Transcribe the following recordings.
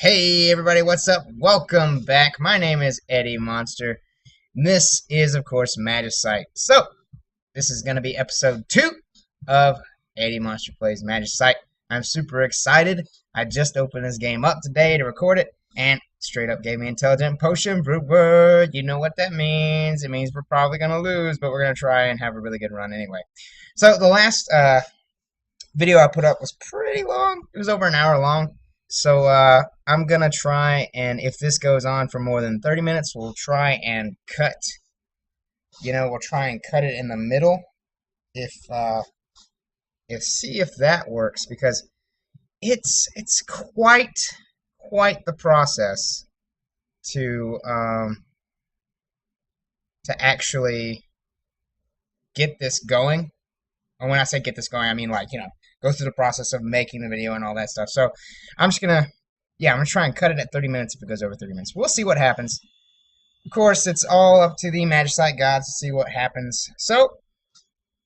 Hey everybody, what's up? Welcome back. My name is Eddie Monster. And this is, of course, Magicite. So, this is going to be episode 2 of Eddie Monster Plays Magicite. I'm super excited. I just opened this game up today to record it, and straight up gave me Intelligent Potion Brewer. You know what that means. It means we're probably going to lose, but we're going to try and have a really good run anyway. So, the last video I put up was pretty long. It was over an hour long. So I'm gonna try, and if this goes on for more than 30 minutes, we'll try and cut. We'll try and cut it in the middle. If see if that works, because it's quite the process to actually get this going. And when I say get this going, I mean go through the process of making the video and all that stuff. So I'm just gonna try and cut it at 30 minutes if it goes over 30 minutes. We'll see what happens. Of course, it's all up to the Magicite gods to see what happens. So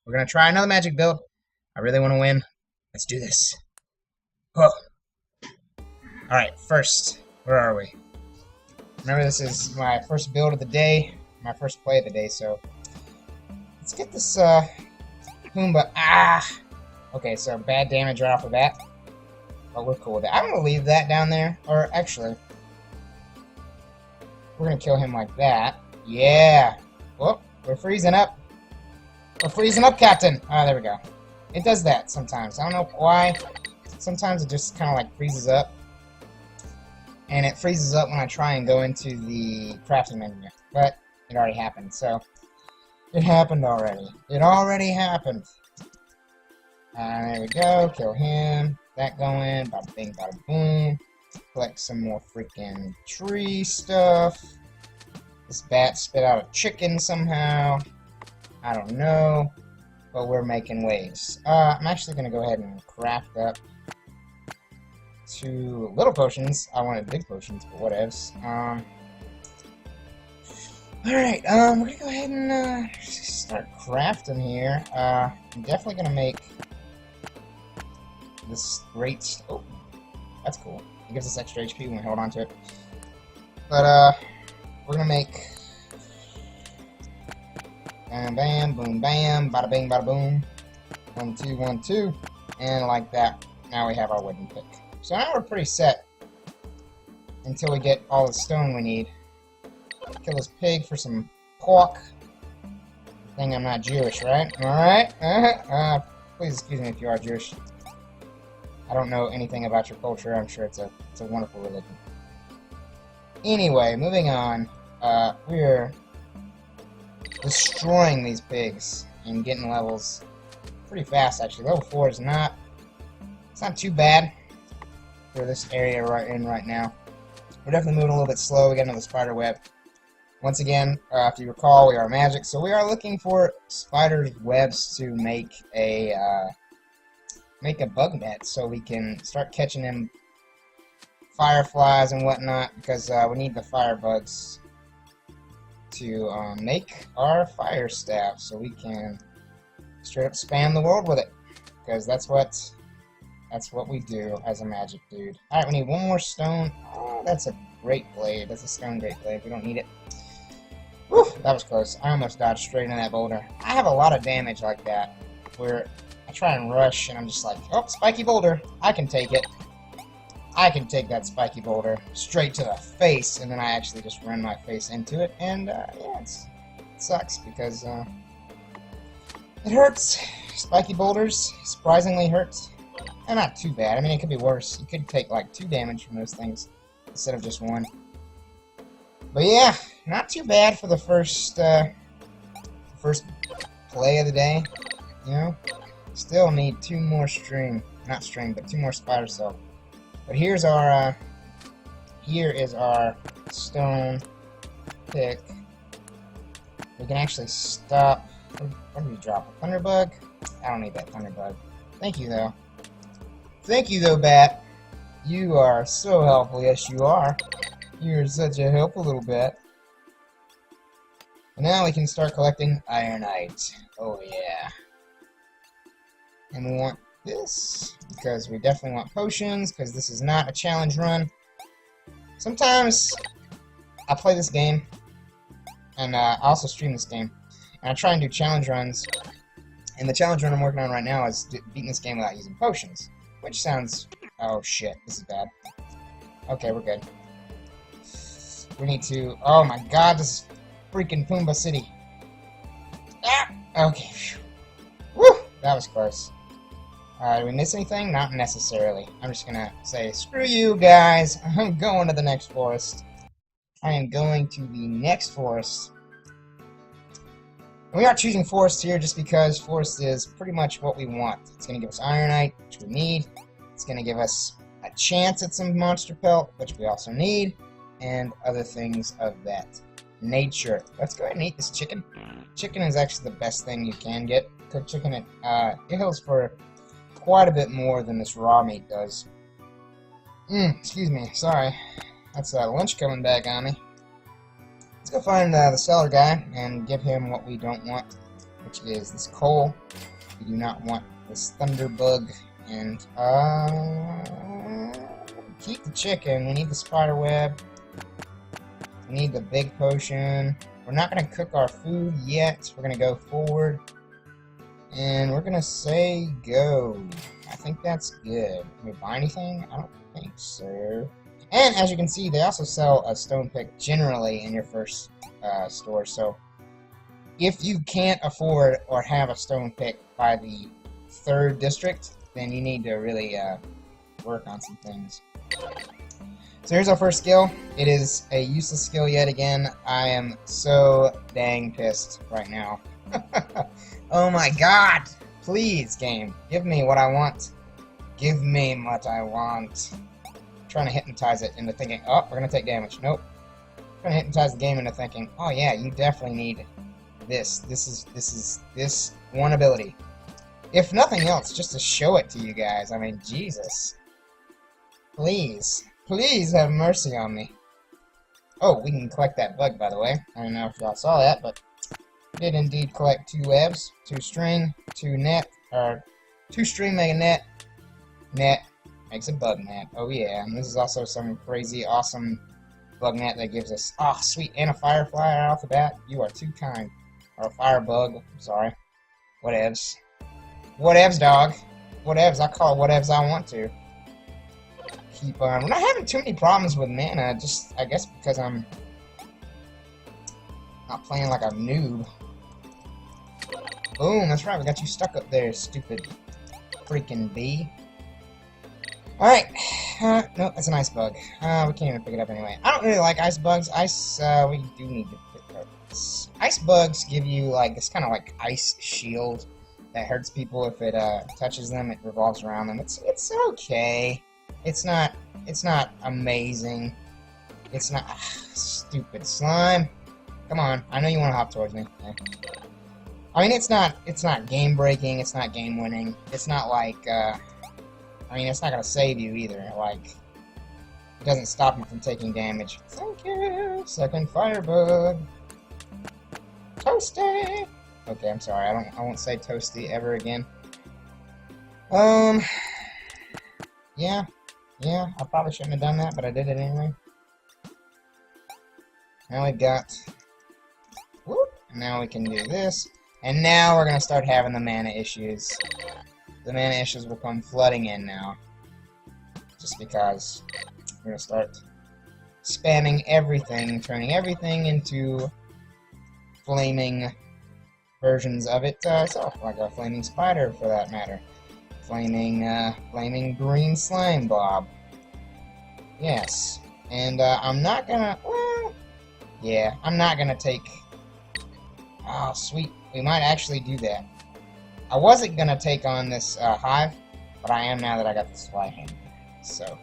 we're gonna try another magic build. I really want to win. Let's do this. Whoa. Alright, first, where are we? Remember, this is my first build of the day, my first play of the day, so let's get this Pumbaa. Okay, so bad damage right off the bat. But we're cool with that. I'm going to leave that down there. Or, actually, we're going to kill him like that. Yeah. Whoop. We're freezing up. We're freezing up, Captain. Ah, there we go. It does that sometimes. I don't know why. Sometimes it just kind of like freezes up. And it freezes up when I try and go into the crafting menu. But it already happened, so it happened already. It already happened. There we go. Kill him. That going. Bada bing, bada boom. Collect some more freaking tree stuff. This bat spit out a chicken somehow. I don't know. But we're making waves. I'm actually going to go ahead and craft up 2 little potions. I wanted big potions, but whatevs. Alright, we're going to go ahead and start crafting here. I'm definitely going to make this great... Oh, that's cool. It gives us extra HP when we hold on to it. But, we're going to make... Bam, bam, boom, bam, bada bing, bada boom. 1, 2, 1, 2. And like that, now we have our wooden pick. So now we're pretty set. Until we get all the stone we need. Kill this pig for some pork. Good thing I'm not Jewish, right? Alright? Please excuse me if you are Jewish. I don't know anything about your culture. I'm sure it's a wonderful religion. Anyway, moving on. We're destroying these pigs and getting levels pretty fast, actually. Level 4 is not... It's not too bad for this area we're in right now. We're definitely moving a little bit slow. We got another spider web. Once again, if you recall, we are magic, so we are looking for spider webs to make a bug net, so we can start catching them fireflies and whatnot, because we need the fire bugs to make our fire staff, so we can straight up spam the world with it, because that's what we do as a magic dude. Alright, we need 1 more stone. Oh, that's a great blade. That's a stone great blade. We don't need it. Whew, that was close. I almost dodged straight into that boulder. I have a lot of damage like that, where I try and rush, and I'm just like, oh, spiky boulder. I can take it. I can take that spiky boulder straight to the face, and then I actually just run my face into it, and, yeah, it sucks, because, it hurts. Spiky boulders surprisingly hurts. Not too bad. I mean, it could be worse. You could take, like, 2 damage from those things instead of just 1. But, yeah, not too bad for the first play of the day, you know? Still need 2 more string. Not string, but 2 more spider silk. But here is our stone pick. We can actually stop. What did we drop? A thunderbug? I don't need that thunderbug. Thank you, though. Thank you, though, Bat. You are so helpful. Yes, you are. You're such a helpful little bat. And now we can start collecting ironite. Oh, yeah. And we want this, because we definitely want potions, because this is not a challenge run. Sometimes I play this game, and I also stream this game, and I try and do challenge runs. And the challenge run I'm working on right now is beating this game without using potions, which sounds... Oh shit, this is bad. Okay, we're good. We need to... Oh my god, this is freaking Pumbaa City. Ah! Okay. Woo! That was close. Did we miss anything? Not necessarily. I'm just gonna say, screw you guys, I'm going to the next forest. I am going to the next forest. And we are choosing forest here just because forest is pretty much what we want. It's gonna give us ironite, which we need. It's gonna give us a chance at some monster pelt, which we also need, and other things of that nature. Let's go ahead and eat this chicken. Chicken is actually the best thing you can get. Cooked chicken, it heals for quite a bit more than this raw meat does. Excuse me, sorry. That's lunch coming back on me. Let's go find the seller guy and give him what we don't want, which is this coal. We do not want this thunderbug. And, keep the chicken. We need the spider web. We need the big potion. We're not going to cook our food yet. We're going to go forward. And we're going to say go. I think that's good. Can we buy anything? I don't think so. And, as you can see, they also sell a stone pick generally in your first store. So, if you can't afford or have a stone pick by the 3rd district, then you need to really work on some things. So here's our first skill. It is a useless skill yet again. I am so dang pissed right now. Oh my god! Please, game, give me what I want. Give me what I want. I'm trying to hypnotize it into thinking, oh, we're gonna take damage. Nope. I'm trying to hypnotize the game into thinking, oh yeah, you definitely need this. This is this one ability. If nothing else, just to show it to you guys. I mean, Jesus. Please. Please have mercy on me. Oh, we can collect that bug, by the way. I don't know if y'all saw that, but we did indeed collect 2 webs, 2 string, 2 net, or 2 string make a net. Net makes a bug net. Oh yeah, and this is also some crazy, awesome bug net that gives us... Oh, sweet, and a firefly right off the bat. You are too kind. Or a firebug. I'm sorry. Whatevs. Whatevs, dog. Whatevs. I call it whatevs I want to. Keep on. We're not having too many problems with mana, just, I guess, because I'm not playing like a noob. Boom, that's right, we got you stuck up there, stupid freaking bee. Alright. No, that's an ice bug. We can't even pick it up anyway. I don't really like ice bugs. Ice, we do need to pick up. Ice bugs give you, like, this kind of like ice shield that hurts people if it touches them. It revolves around them. It's okay. It's not amazing. It's not stupid slime. Come on, I know you want to hop towards me. Okay. I mean, it's not game breaking. It's not game winning. It's not like I mean, it's not gonna save you either. Like, it doesn't stop you from taking damage. Thank you. Second firebug. Toasty. Okay, I'm sorry. I won't say toasty ever again. Yeah, I probably shouldn't have done that, but I did it anyway. Now we've got... Whoop! And now we can do this. And now we're going to start having the mana issues. The mana issues will come flooding in now. Just because we're going to start spamming everything, turning everything into flaming versions of it itself. Like a flaming spider, for that matter. Flaming green slime blob. Yes. And, I'm not gonna... Well... Yeah, I'm not gonna take... Oh, sweet. We might actually do that. I wasn't gonna take on this, hive, but I am now that I got this fly hand. So,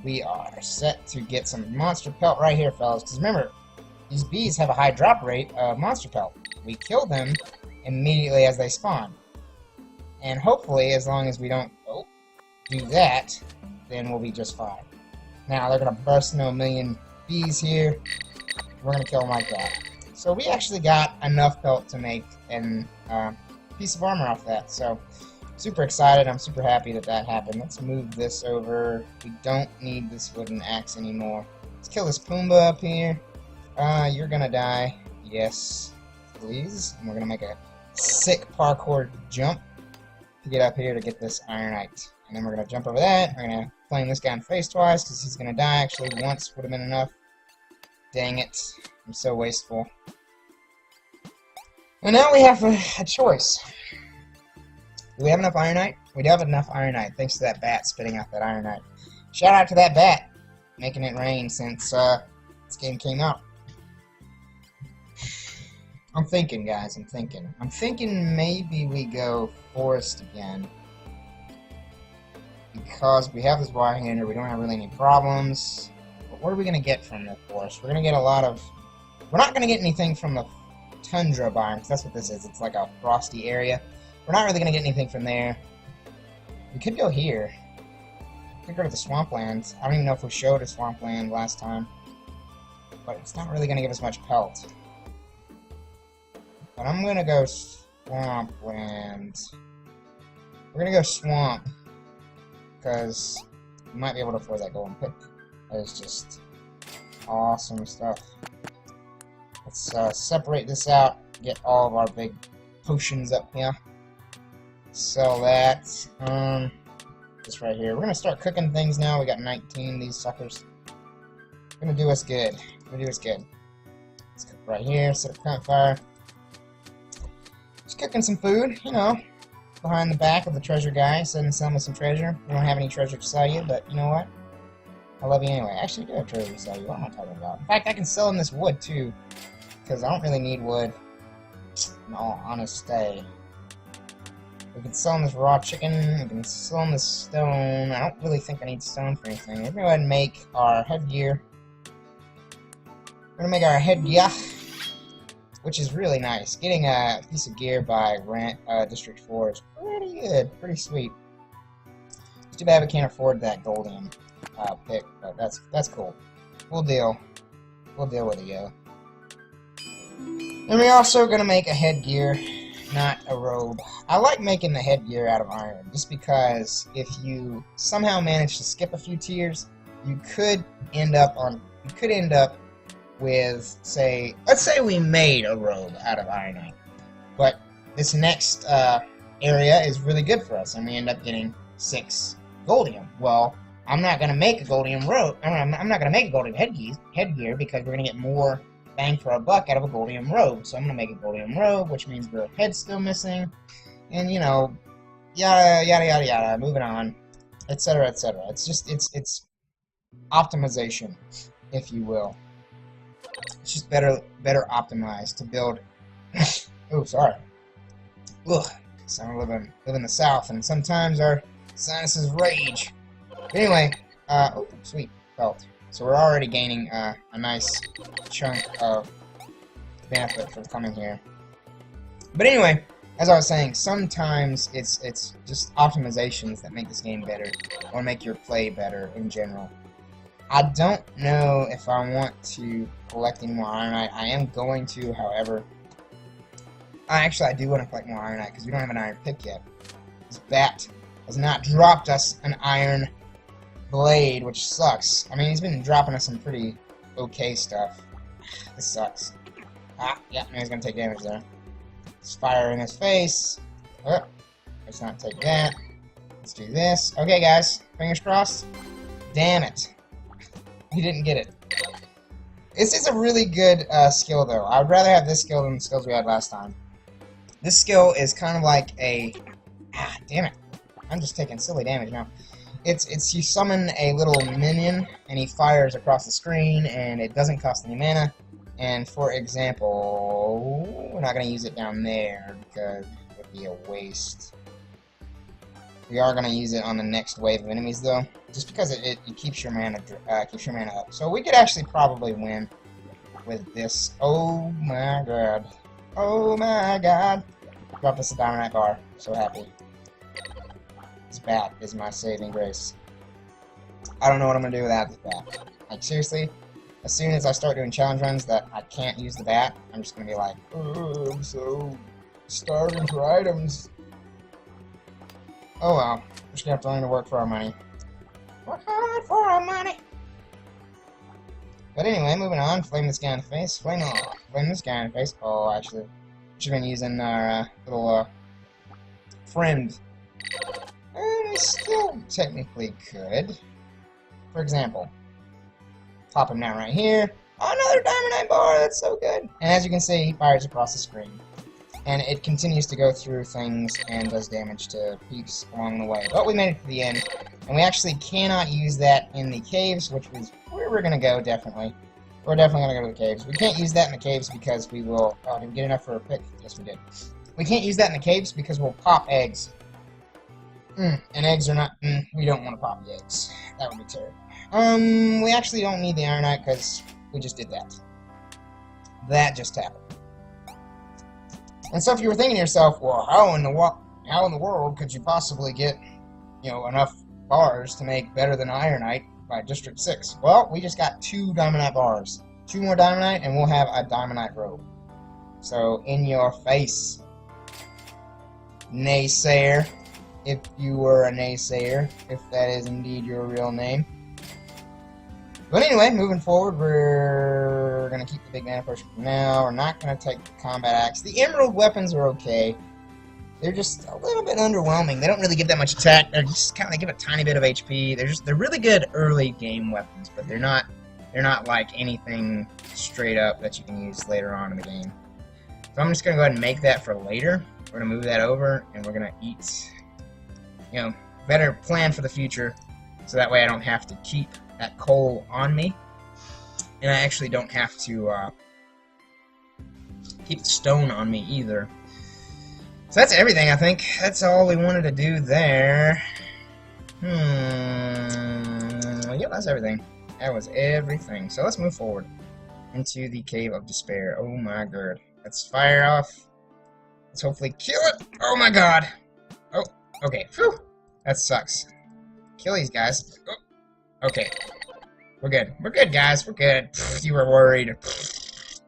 we are set to get some monster pelt right here, fellas. Because remember, these bees have a high drop rate of monster pelt. We kill them immediately as they spawn. And hopefully, as long as we don't do that, then we'll be just fine. Now, they're going to burst into a million bees here. We're going to kill them like that. So we actually got enough pelt to make a piece of armor off that. So super excited. I'm super happy that that happened. Let's move this over. We don't need this wooden axe anymore. Let's kill this Pumbaa up here. You're gonna die. Yes, please. And we're gonna make a sick parkour jump to get up here to get this ironite. And then we're gonna jump over that. We're gonna flame this guy in the face twice because he's gonna die. Actually, once would have been enough. Dang it. I'm so wasteful. And now we have a choice. Do we have enough ironite? We do have enough ironite, thanks to that bat spitting out that ironite. Shout out to that bat, making it rain since this game came out. I'm thinking, guys, I'm thinking. I'm thinking maybe we go forest again. Because we have this wire hander, we don't have really any problems. But what are we going to get from the forest? We're going to get a lot of... We're not going to get anything from the tundra biome, because that's what this is. It's like a frosty area. We're not really going to get anything from there. We could go here. We could go to the swamplands. I don't even know if we showed a swampland last time. But it's not really going to give us much pelt. But I'm going to go swampland. We're going to go swamp. Because we might be able to afford that golden pick. That is just awesome stuff. Let's separate this out. Get all of our big potions up here. Sell that. Just right here. We're going to start cooking things now. We got 19 of these suckers. Gonna do us good. Gonna do us good. Let's cook right here. Set up campfire. Just cooking some food, you know, behind the back of the treasure guy. Sell me some treasure. We don't have any treasure to sell you, but you know what? I love you anyway. Actually, I do have treasure to sell you. What am I talking about? In fact, I can sell him this wood too, because I don't really need wood. In all honesty. We can sell him this raw chicken. We can sell him this stone. I don't really think I need stone for anything. We're gonna go ahead and make our headgear. We're gonna make our headgear, which is really nice. Getting a piece of gear by District 4 is pretty good, pretty sweet. It's too bad we can't afford that golden pick, but that's cool. We'll deal with it, yo. And we're also gonna make a headgear, not a robe. I like making the headgear out of iron, just because if you somehow manage to skip a few tiers, you could end up with, say, let's say we made a robe out of ironite, but this next area is really good for us, and we end up getting 6 goldium. Well, I'm not gonna make a goldium robe. I'm not gonna make a goldium headgear because we're gonna get more bang for our buck out of a goldium robe. So I'm gonna make a goldium robe, which means the head's still missing, and you know, yada yada yada yada. Moving on, etc. etc. It's just it's optimization, if you will. It's just better optimized to build. Oh, sorry. Ugh. So I live in the South, and sometimes our sinuses rage. But anyway, oh, sweet belt. So we're already gaining a nice chunk of benefit from coming here. But anyway, as I was saying, sometimes it's just optimizations that make this game better, or make your play better in general. I don't know if I want to collect any more ironite. I am going to, however. Actually, I do want to collect more ironite because we don't have an iron pick yet. This bat has not dropped us an iron blade, which sucks. I mean, he's been dropping us some pretty okay stuff. This sucks. Yeah, he's gonna take damage there. Let's fire in his face. Oh, let's not take that. Let's do this. Okay, guys, fingers crossed. Damn it. He didn't get it. This is a really good skill, though. I would rather have this skill than the skills we had last time. This skill is kind of like a... damn it. I'm just taking silly damage now. It's you summon a little minion, and he fires across the screen, and it doesn't cost any mana. And, for example, we're not going to use it down there, because it would be a waste. We are going to use it on the next wave of enemies, though, just because it keeps your mana up. So we could actually probably win with this. Oh my god! Oh my god! Drop us a diamondite bar. So happy. This bat is my saving grace. I don't know what I'm gonna do without this bat. Like seriously, as soon as I start doing challenge runs that I can't use the bat, I'm just gonna be like, oh, I'm so starving for items. Oh well. We're just gonna have to learn to work for our money. Work hard for our money! But anyway, moving on. Flame this guy in the face. Flame this guy in the face. Oh, actually, should have been using our little friend. And we still technically could. For example, pop him down right here. Oh, another Diamondite bar! That's so good! And as you can see, he fires across the screen. And it continues to go through things and does damage to peeps along the way. But we made it to the end, and we actually cannot use that in the caves, which is where we're going to go, definitely. We're definitely going to go to the caves. We can't use that in the caves because we will... Oh, did we get enough for a pick? Yes, we did. We can't use that in the caves because we'll pop eggs. And eggs are not... we don't want to pop the eggs. That would be terrible. We actually don't need the Ironite because we just did that. That just happened. And so if you were thinking to yourself, well, how in the world could you possibly get, enough bars to make better than Ironite by District 6? Well, we just got 2 Diamondite bars. 2 more Diamondite, and we'll have a Diamondite robe. So, in your face, naysayer, if you were a naysayer, if that is indeed your real name. But anyway, moving forward, we're going to keep the big mana potion for now. We're not going to take the combat axe. The emerald weapons are okay. They're just a little bit underwhelming. They don't really give that much attack. They're just they give a tiny bit of HP. They're really good early game weapons, but they're not like anything straight up that you can use later on in the game. So I'm just going to go ahead and make that for later. We're going to move that over, and we're going to eat, better plan for the future, so that way I don't have to keep that coal on me, and I actually don't have to keep the stone on me either. So that's everything, I think. That's all we wanted to do there. Yeah, that's everything. That was everything. So let's move forward into the Cave of Despair. Oh my god. Let's fire off. Let's hopefully kill it. Oh my god. Oh, okay. Phew. That sucks. Kill these guys. Oh. Okay. We're good. We're good, guys. We're good. Pfft, you were worried. Pfft.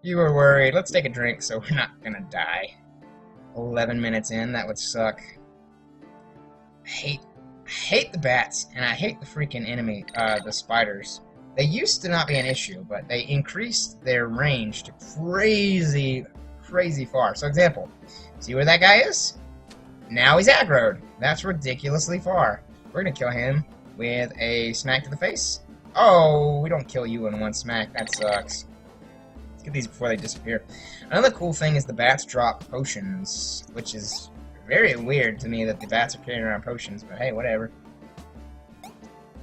You were worried. Let's take a drink so we're not gonna die. 11 minutes in. That would suck. I hate the bats, and I hate the freaking enemy, the spiders. They used to not be an issue, but they increased their range to crazy far. So, example. See where that guy is? Now he's aggroed. That's ridiculously far. We're gonna kill him with a smack to the face. Oh, we don't kill you in one smack. That sucks. Let's get these before they disappear. Another cool thing is the bats drop potions, which is very weird to me that the bats are carrying around potions, but hey, whatever.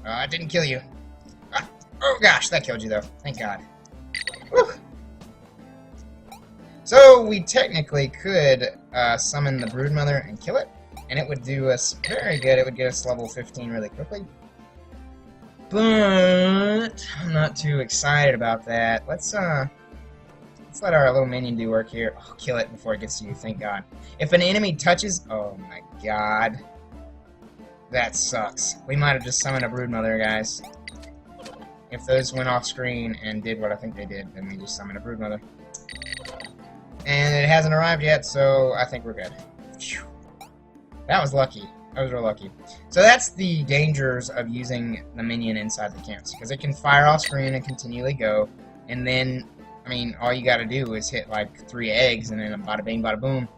I didn't kill you. Oh gosh, that killed you though. Thank God. Whew. So we technically could summon the Broodmother and kill it, and it would do us very good. It would get us level 15 really quickly. But I'm not too excited about that. Let's let our little minion do work here. Oh, kill it before it gets to you, thank God. If an enemy touches... Oh my God. That sucks. We might have just summoned a Broodmother, guys. If those went off screen and did what I think they did, then we just summoned a Broodmother. And it hasn't arrived yet, so I think we're good. Phew. That was lucky. I was real lucky. So that's the dangers of using the minion inside the camps, because it can fire off screen and continually go, and then, I mean, all you gotta do is hit like 3 eggs, and then bada bing, bada boom,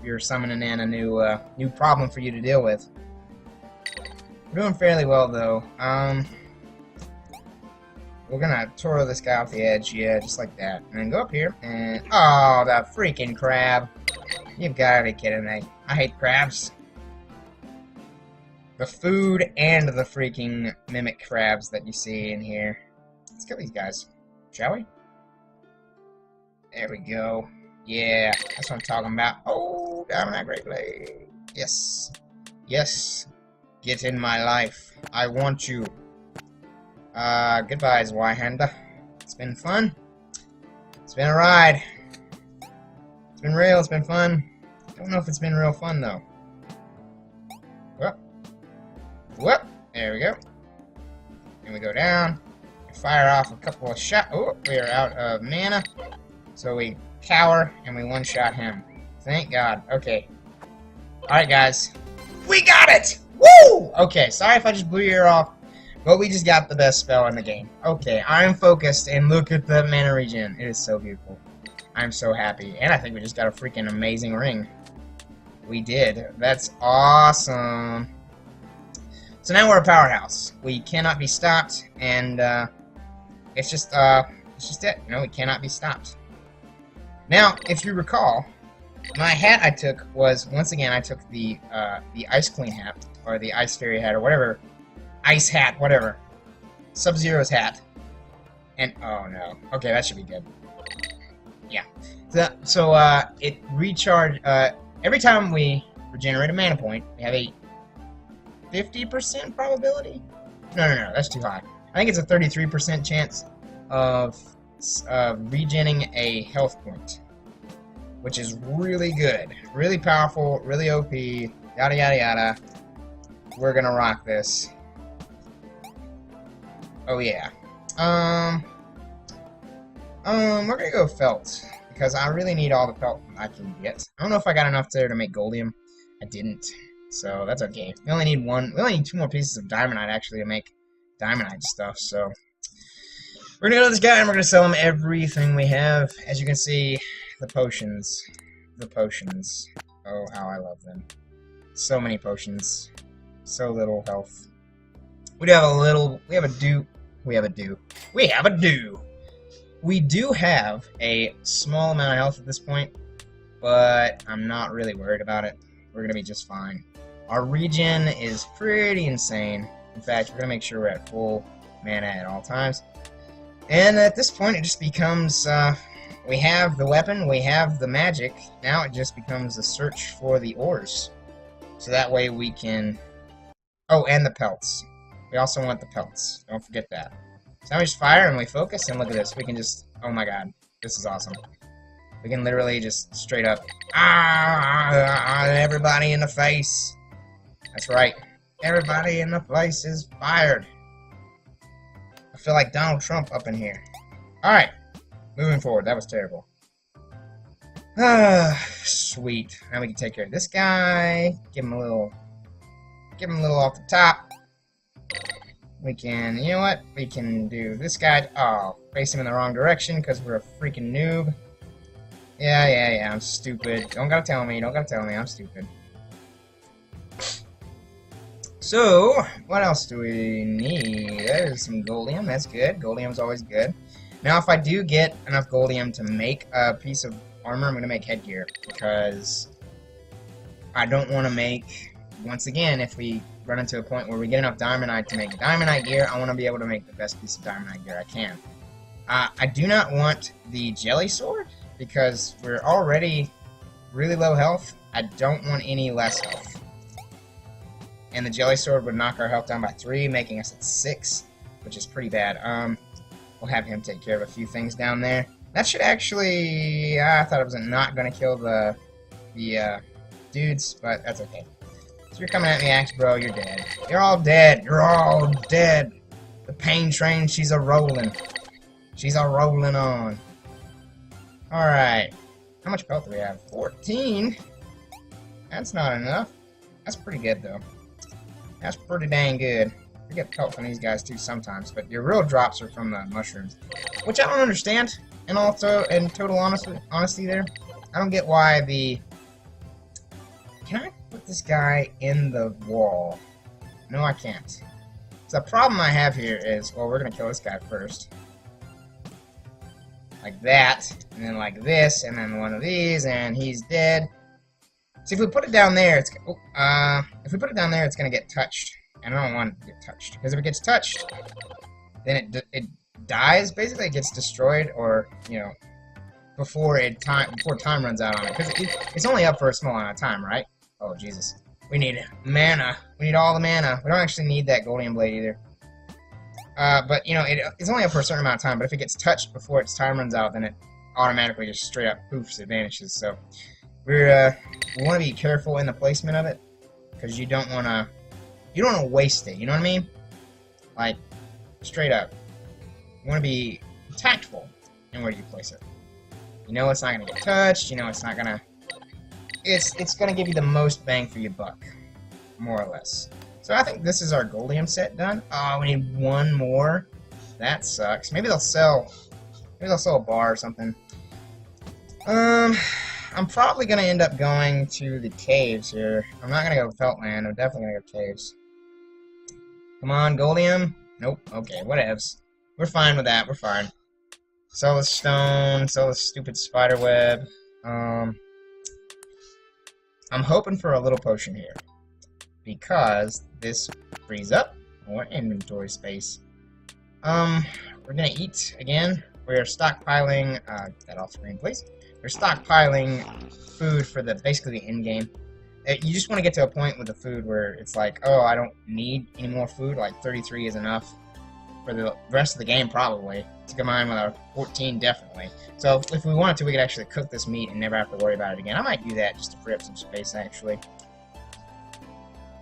you're summoning in a new problem for you to deal with. We're doing fairly well though. We're gonna twirl this guy off the edge, yeah, just like that, and then go up here and oh, that freaking crab! You've gotta be kidding me! I hate crabs. The food and the freaking mimic crabs that you see in here. Let's kill these guys, shall we? There we go. Yeah, that's what I'm talking about. Oh, down that great blade. Yes. Yes. Get in my life. I want you. Goodbye, Zweihander. It's been fun. It's been a ride. It's been real, it's been fun. Don't know if it's been real fun, though. Whoop, there we go. And we go down, we fire off a couple of shots. Oh, we are out of mana. So we cower, and we one-shot him. Thank God. Okay. Alright, guys. We got it! Woo! Okay, sorry if I just blew your ear off, but we just got the best spell in the game. Okay, I'm focused, and look at the mana regen. It is so beautiful. I'm so happy. And I think we just got a freaking amazing ring. We did. That's awesome. So now we're a powerhouse. We cannot be stopped, and it's just it. No, we cannot be stopped. Now, if you recall, my hat I took was, once again, I took the Ice Queen hat, or the Ice Fairy hat, or whatever. Ice hat, whatever. Sub-Zero's hat. And, oh no. Okay, that should be good. Yeah. So it recharged, every time we regenerate a mana point, we have a 50% probability? No, that's too high. I think it's a 33% chance of regenning a health point, which is really good, really powerful, really OP, yada yada yada. We're gonna rock this. Oh yeah. We're gonna go felt because I really need all the felt I can get. I don't know if I got enough there to make goldium. I didn't, so that's okay. We only need one. We only need 2 more pieces of diamondite actually to make diamondite stuff. So we're gonna go to this guy and we're gonna sell him everything we have. As you can see, the potions. The potions. Oh, how I love them. So many potions. So little health. We do have a little. We have a do. We have a do. We have a do. We do have a small amount of health at this point, but I'm not really worried about it. We're gonna be just fine. Our regen is pretty insane. In fact, we're gonna make sure we're at full mana at all times. And at this point, it just becomes, we have the weapon, we have the magic, now it just becomes a search for the ores. So that way we can... Oh, and the pelts. We also want the pelts. Don't forget that. So now we just fire and we focus, and look at this. We can just... Oh my god. This is awesome. We can literally just straight up... everybody in the face. That's right. Everybody in the place is fired. I feel like Donald Trump up in here. Alright. Moving forward. That was terrible. Sweet. Now we can take care of this guy. Give him a little off the top. We can, you know what? We can do this guy. Oh, face him in the wrong direction because we're a freaking noob. Yeah, I'm stupid. Don't gotta tell me, I'm stupid. So, what else do we need? There's some goldium, that's good. Goldium's always good. Now, if I do get enough goldium to make a piece of armor, I'm gonna make headgear. Because I don't want to make, once again, if we run into a point where we get enough diamondite to make diamondite gear, I want to be able to make the best piece of diamondite gear I can. I do not want the jelly sword, because we're already really low health. I don't want any less health. And the jelly sword would knock our health down by 3, making us at 6, which is pretty bad. We'll have him take care of a few things down there. That should actually... I thought it was not going to kill the dudes, but that's okay. So you're coming at me, Axe Bro, you're dead. You're all dead. You're all dead. The pain train, she's a-rolling. She's a-rolling on. Alright. How much health do we have? 14? That's not enough. That's pretty good, though. That's pretty dang good. We get pelt from these guys, too, sometimes. But your real drops are from the mushrooms. Which I don't understand. And also, in total honesty there, I don't get why the... Can I put this guy in the wall? No, I can't. So the problem I have here is, well, we're going to kill this guy first. Like that, and then like this, and then one of these, and he's dead. See, if we put it down there, it's if we put it down there, it's gonna get touched, and I don't want it to get touched because if it gets touched, then it dies. Basically, it gets destroyed, or you know, before time runs out on it, because it's only up for a small amount of time, right? Oh Jesus, we need mana. We need all the mana. We don't actually need that golden blade either. But, you know, it's only up for a certain amount of time, but if it gets touched before its time runs out, then it automatically just straight up poofs, it vanishes. So, we want to be careful in the placement of it, because you don't want to waste it, you know what I mean? Like, straight up. You want to be tactful in where you place it. You know it's not going to get touched, you know it's not going to... It's going to give you the most bang for your buck. more or less. So I think this is our Goldium set done. Oh, we need one more. That sucks. Maybe they'll sell a bar or something. I'm probably gonna end up going to the caves here. I'm not gonna go Feltland. I'm definitely gonna go caves. Come on, Goldium. Nope. Okay, whatevs. We're fine with that. We're fine. Sell the stone. Sell the stupid spider web. I'm hoping for a little potion here, because this frees up more inventory space. We're gonna eat again. We're stockpiling. That off screen, please. We're stockpiling food for basically the end game. You just want to get to a point with the food where it's like, oh, I don't need any more food. Like 33 is enough for the rest of the game, probably. To combine with our 14, definitely. So if we wanted to, we could actually cook this meat and never have to worry about it again. I might do that just to free up some space, actually.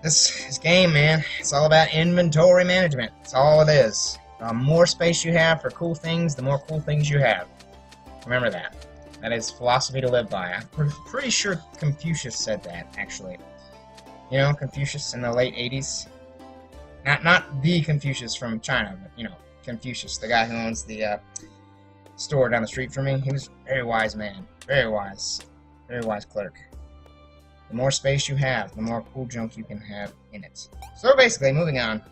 This game, man, it's all about inventory management. That's all it is. The more space you have for cool things, the more cool things you have. Remember that. That is philosophy to live by. I'm pretty sure Confucius said that, actually. You know, Confucius in the late 80s. Not the Confucius from China, but, you know, Confucius, the guy who owns the store down the street from me. He was a very wise man. Very wise. Very wise clerk. The more space you have, the more cool junk you can have in it. So basically, moving on.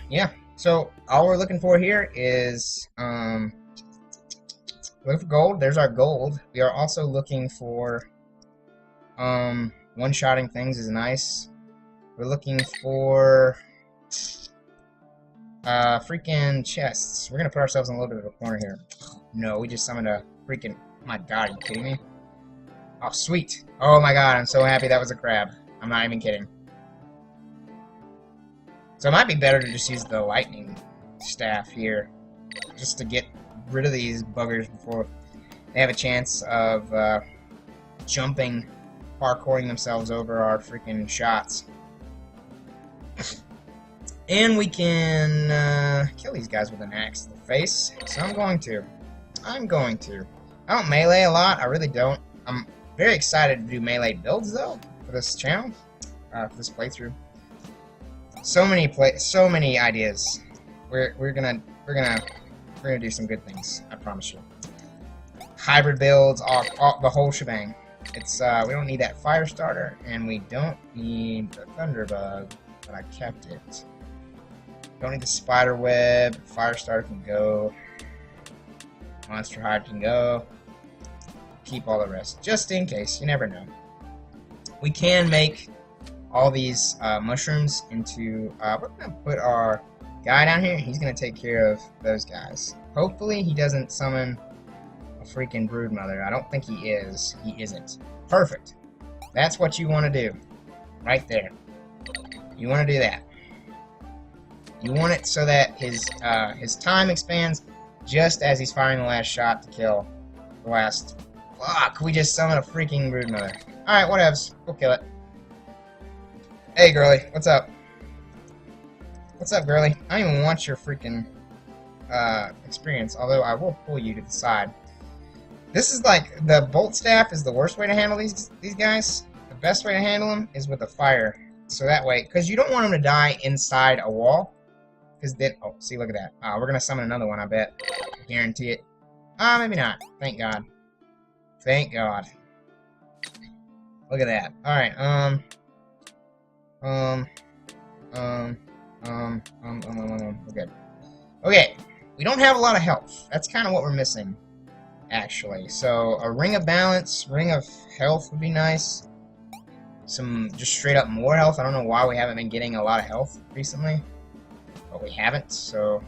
Yeah. So all we're looking for here is look for gold. There's our gold. We are also looking for one-shotting things is nice. We're looking for freaking chests. We're gonna put ourselves in a little bit of a corner here. No, we just summoned a freaking. My God, are you kidding me? Oh, sweet. Oh my God, I'm so happy that was a crab. I'm not even kidding. So it might be better to just use the lightning staff here, just to get rid of these buggers before they have a chance of jumping, parkouring themselves over our freaking shots. And we can kill these guys with an axe to the face. So I'm going to. I don't melee a lot. I really don't. I'm very excited to do melee builds though for this channel, for this playthrough. So many ideas. We're gonna do some good things. I promise you. Hybrid builds, the whole shebang. It's we don't need that fire starter, and we don't need the thunderbug, but I kept it. Don't need the spider web. Fire starter can go. Monster hide can go. Keep all the rest, just in case. You never know. We can make all these mushrooms into. We're gonna put our guy down here. He's gonna take care of those guys. Hopefully, he doesn't summon a freaking broodmother. I don't think he is. He isn't. Perfect. That's what you want to do, right there. You want to do that. You want it so that his time expands just as he's firing the last shot to kill the last. Fuck! We just summoned a freaking broodmother. All right, whatevs. We'll kill it. Hey, girly, what's up? What's up, girly? I don't even want your freaking experience, although I will pull you to the side. This is like, the bolt staff is the worst way to handle these guys. The best way to handle them is with a fire. So that way, because you don't want them to die inside a wall. Because then, oh, see, look at that. We're going to summon another one, I bet. I guarantee it. Maybe not. Thank God. Thank God. Look at that. Alright, okay. Okay, we don't have a lot of health. That's kind of what we're missing, actually. So, a ring of balance, ring of health would be nice. Some just straight up more health. I don't know why we haven't been getting a lot of health recently. But we haven't, so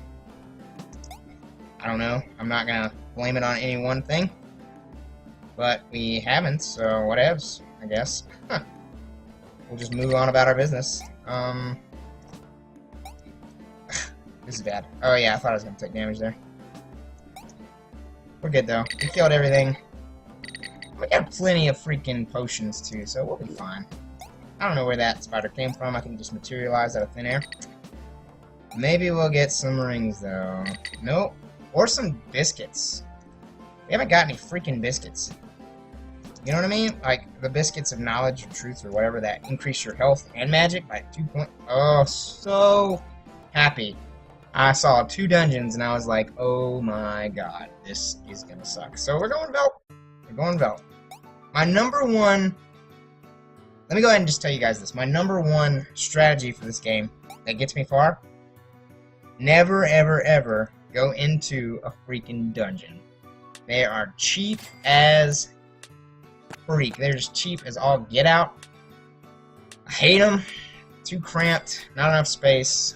I don't know. I'm not gonna blame it on any one thing. But we haven't, so whatevs, I guess. Huh. We'll just move on about our business. This is bad. Oh yeah, I thought I was gonna take damage there. We're good though. We killed everything. We got plenty of freaking potions too, so we'll be fine. I don't know where that spider came from. I think it just materialized out of thin air. Maybe we'll get some rings though. Nope. Or some biscuits. We haven't got any freaking biscuits. You know what I mean? Like, the biscuits of knowledge or truth or whatever that increase your health and magic by 2 points. Oh, so happy. I saw 2 dungeons and I was like, oh my god, this is gonna suck. So we're going Velt. We're going Velt. My number one... Let me go ahead and just tell you guys this. My number one strategy for this game that gets me far: never, ever, ever go into a freaking dungeon. They are cheap as freak. They're just cheap as all get out. I hate them. Too cramped. Not enough space.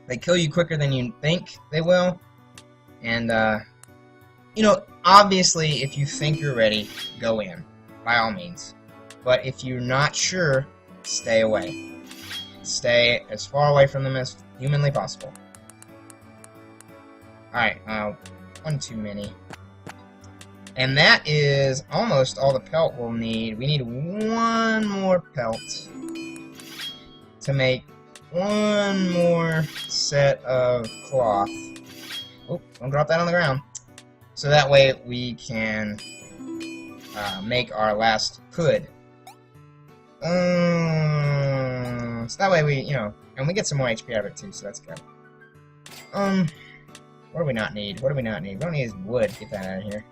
They kill you quicker than you think they will. And, you know, obviously, if you think you're ready, go in. By all means. But if you're not sure, stay away. Stay as far away from them as humanly possible. Alright, one too many. And that is almost all the pelt we'll need. We need one more pelt to make one more set of cloth. Oh, don't drop that on the ground. So that way we can make our last hood. So that way we, you know, and we get some more HP out of it too, so that's good. What do we not need? What do we not need? We don't need wood. Get that out of here.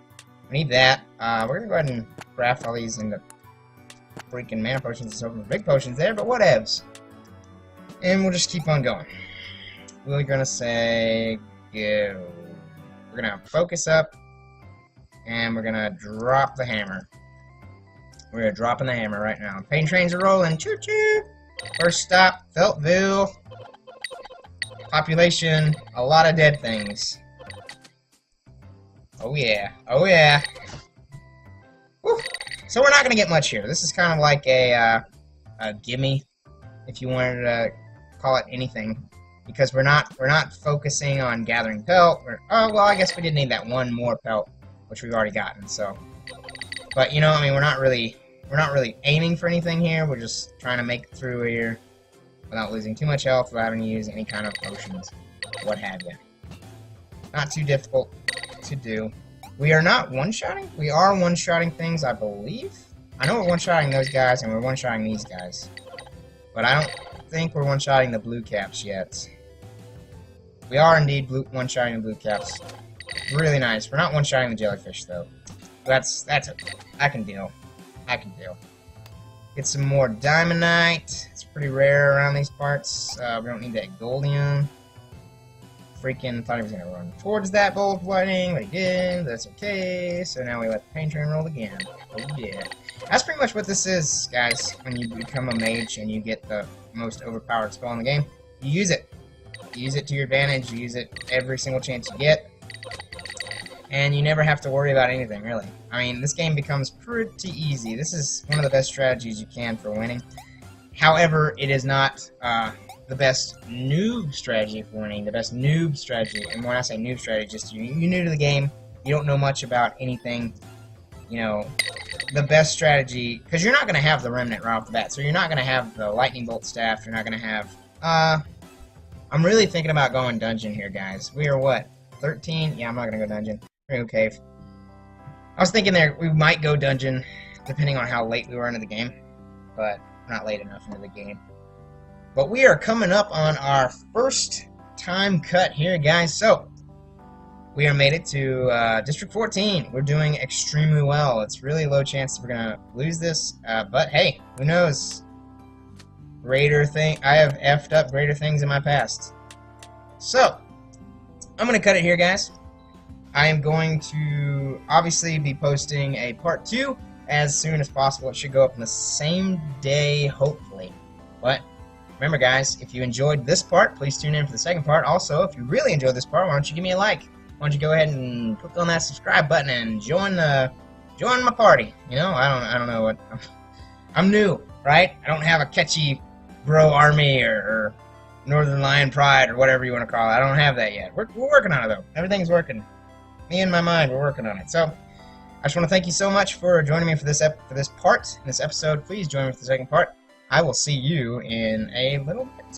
We need that. We're gonna go ahead and craft all these into freaking mana potions and so forth. Big potions there, but whatevs. And we'll just keep on going. We're gonna say go. We're gonna focus up, and we're gonna drop the hammer. We're dropping the hammer right now. Pain trains are rolling. Choo choo. First stop, Feltville. Population, a lot of dead things. Oh yeah, oh yeah. Whew. So we're not gonna get much here. This is kind of like a gimme, if you wanted to call it anything, because we're not focusing on gathering pelt. Oh well, I guess we did need that one more pelt, which we've already gotten. So, but you know, I mean, we're not really aiming for anything here. We're just trying to make it through here without losing too much health, without having to use any kind of potions, what have you. Not too difficult to do. We are not one-shotting. We are one-shotting things, I believe. I know we're one-shotting those guys, and we're one-shotting these guys. But I don't think we're one-shotting the blue caps yet. We are indeed one-shotting the blue caps. Really nice. We're not one-shotting the jellyfish, though. That's okay. I can deal. I can deal. Get some more diamondite. It's pretty rare around these parts. We don't need that goldium. Freaking thought he was gonna run towards that bolt of lightning, but he did. That's okay. So now we let the pain train roll again. Oh yeah. That's pretty much what this is, guys. When you become a mage and you get the most overpowered spell in the game, you use it. You use it to your advantage. You use it every single chance you get. And you never have to worry about anything, really. I mean, this game becomes pretty easy. This is one of the best strategies you can for winning. However, it is not the best noob strategy for winning. The best noob strategy, and when I say noob strategy, just you're new to the game, you don't know much about anything. You know, the best strategy, because you're not going to have the remnant right off the bat, so you're not going to have the lightning bolt staff. You're not going to have. I'm really thinking about going dungeon here, guys. We are what, 13? Yeah, I'm not going to go dungeon. We're going to go cave. I was thinking there we might go dungeon, depending on how late we were into the game, but not late enough into the game. But we are coming up on our first time cut here, guys. So we are made it to District 14. We're doing extremely well. It's really low chance we're gonna lose this, but hey, who knows? I have effed up greater things in my past. So I'm gonna cut it here, guys. I am going to obviously be posting a part 2 as soon as possible. It should go up in the same day, hopefully. But remember, guys, if you enjoyed this part, please tune in for the second part. Also, if you really enjoyed this part, why don't you give me a like? Why don't you go ahead and click on that subscribe button and join my party? You know, I don't know what. I'm new, right? I don't have a catchy bro army or Northern Lion Pride or whatever you want to call it. I don't have that yet. We're working on it though. Everything's working. Me and my mind, we're working on it. So I just want to thank you so much for joining me for this part, in this episode. Please join me for the second part. I will see you in a little bit.